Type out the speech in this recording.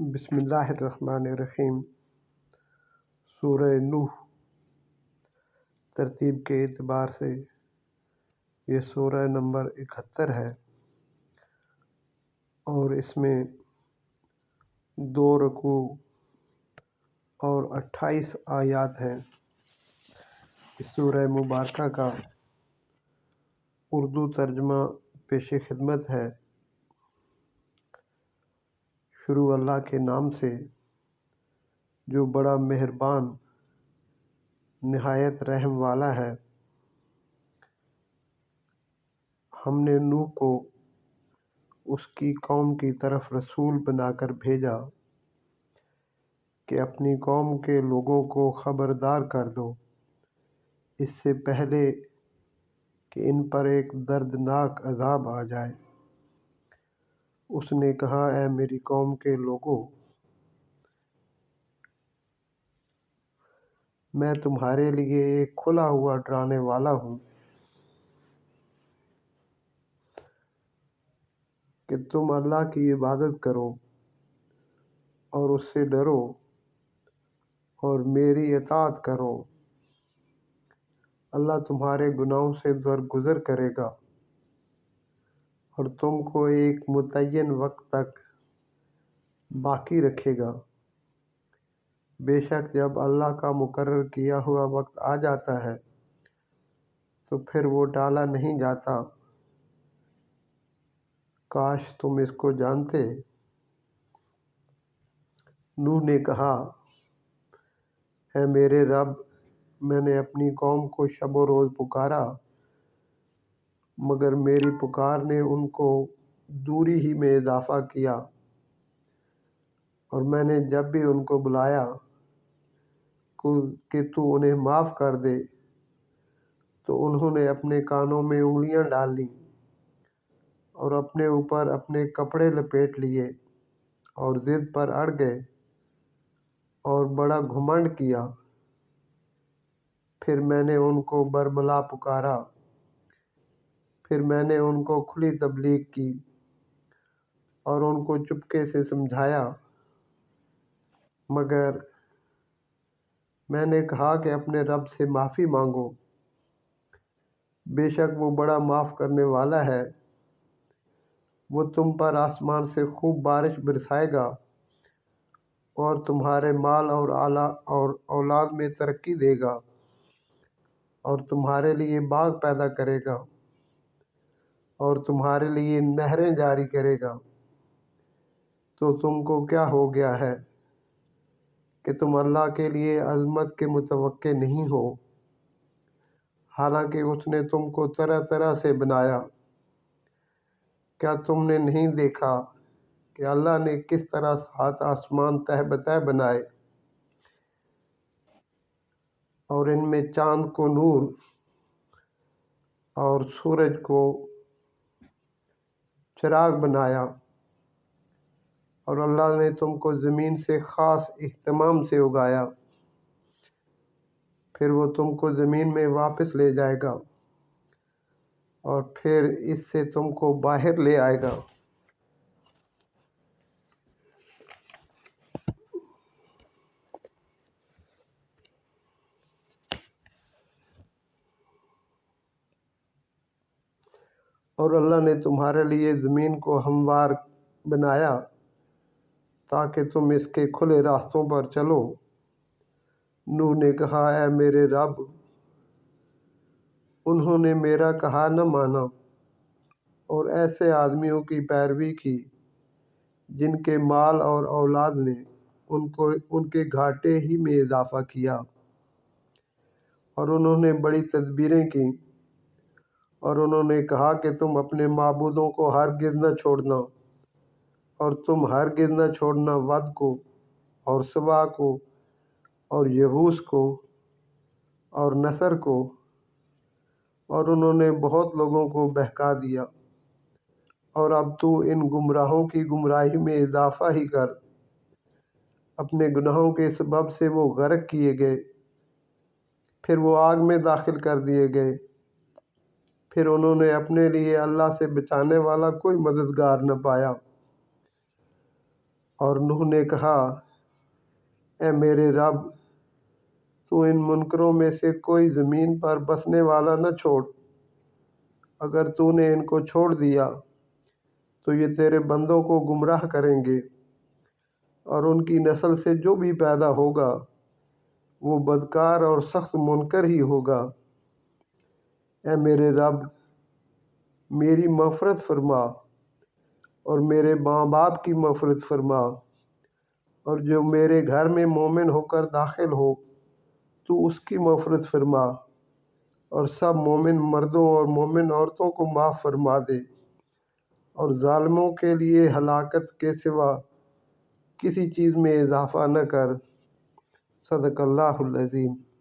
بسم اللہ الرحمن الرحیم۔ سورہ نوح ترتیب کے اعتبار سے یہ سورہ نمبر 71 ہے اور اس میں 2 رکوع اور 28 آیات ہیں۔ اس سورہ مبارکہ کا اردو ترجمہ پیش خدمت ہے۔ شروع اللہ کے نام سے جو بڑا مہربان نہایت رحم والا ہے۔ ہم نے نوح کو اس کی قوم کی طرف رسول بنا کر بھیجا کہ اپنی قوم کے لوگوں کو خبردار کر دو اس سے پہلے کہ ان پر ایک دردناک عذاب آ جائے۔ اس نے کہا، اے میری قوم کے لوگو، میں تمہارے لیے ایک کھلا ہوا ڈرانے والا ہوں کہ تم اللہ کی عبادت کرو اور اس سے ڈرو اور میری اطاعت کرو۔ اللہ تمہارے گناہوں سے درگزر کرے گا اور تم کو ایک متعین وقت تک باقی رکھے گا۔ بے شک جب اللہ کا مقرر کیا ہوا وقت آ جاتا ہے تو پھر وہ ٹالا نہیں جاتا۔ کاش تم اس کو جانتے۔ نوح نے کہا، اے میرے رب، میں نے اپنی قوم کو شب و روز پکارا مگر میری پکار نے ان کو دوری ہی میں اضافہ کیا، اور میں نے جب بھی ان کو بلایا کہ تو انہیں معاف کر دے تو انہوں نے اپنے کانوں میں انگلیاں ڈال لیں اور اپنے اوپر اپنے کپڑے لپیٹ لیے اور ضد پر اڑ گئے اور بڑا گھمنڈ کیا۔ پھر میں نے ان کو بربلا پکارا، پھر میں نے ان کو کھلی تبلیغ کی اور ان کو چپکے سے سمجھایا، مگر میں نے کہا کہ اپنے رب سے معافی مانگو، بے شک وہ بڑا معاف کرنے والا ہے۔ وہ تم پر آسمان سے خوب بارش برسائے گا اور تمہارے مال اور اولاد میں ترقی دے گا اور تمہارے لیے باغ پیدا کرے گا اور تمہارے لیے نہریں جاری کرے گا۔ تو تم کو کیا ہو گیا ہے کہ تم اللہ کے لیے عظمت کے متوقع نہیں ہو، حالانکہ اس نے تم کو طرح طرح سے بنایا۔ کیا تم نے نہیں دیکھا کہ اللہ نے کس طرح 7 آسمان تہہ بتہہ بنائے اور ان میں چاند کو نور اور سورج کو چراغ بنایا، اور اللہ نے تم کو زمین سے خاص اہتمام سے اگایا، پھر وہ تم کو زمین میں واپس لے جائے گا اور پھر اس سے تم کو باہر لے آئے گا۔ اور اللہ نے تمہارے لیے زمین کو ہموار بنایا تاکہ تم اس کے کھلے راستوں پر چلو۔ نوح نے کہا، اے میرے رب، انہوں نے میرا کہا نہ مانا اور ایسے آدمیوں کی پیروی کی جن کے مال اور اولاد نے ان کے گھاٹے ہی میں اضافہ کیا، اور انہوں نے بڑی تدبیریں کی، اور انہوں نے کہا کہ تم اپنے معبودوں کو ہرگز نہ چھوڑنا، اور تم ہرگز نہ چھوڑنا ود کو اور سوا کو اور یغوث کو اور نصر کو، اور انہوں نے بہت لوگوں کو بہکا دیا، اور اب تو ان گمراہوں کی گمراہی میں اضافہ ہی کر۔ اپنے گناہوں کے سبب سے وہ غرق کیے گئے، پھر وہ آگ میں داخل کر دیے گئے، پھر انہوں نے اپنے لیے اللہ سے بچانے والا کوئی مددگار نہ پایا، اور نوح نے کہا، اے میرے رب، تو ان منکروں میں سے کوئی زمین پر بسنے والا نہ چھوڑ۔ اگر تو نے ان کو چھوڑ دیا تو یہ تیرے بندوں کو گمراہ کریں گے، اور ان کی نسل سے جو بھی پیدا ہوگا وہ بدکار اور سخت منکر ہی ہوگا۔ اے میرے رب، میری مغفرت فرما اور میرے ماں باپ کی مغفرت فرما، اور جو میرے گھر میں مومن ہو کر داخل ہو تو اس کی مغفرت فرما، اور سب مومن مردوں اور مومن عورتوں کو معاف فرما دے، اور ظالموں کے لیے ہلاکت کے سوا کسی چیز میں اضافہ نہ کر۔ صدق اللہ العظیم۔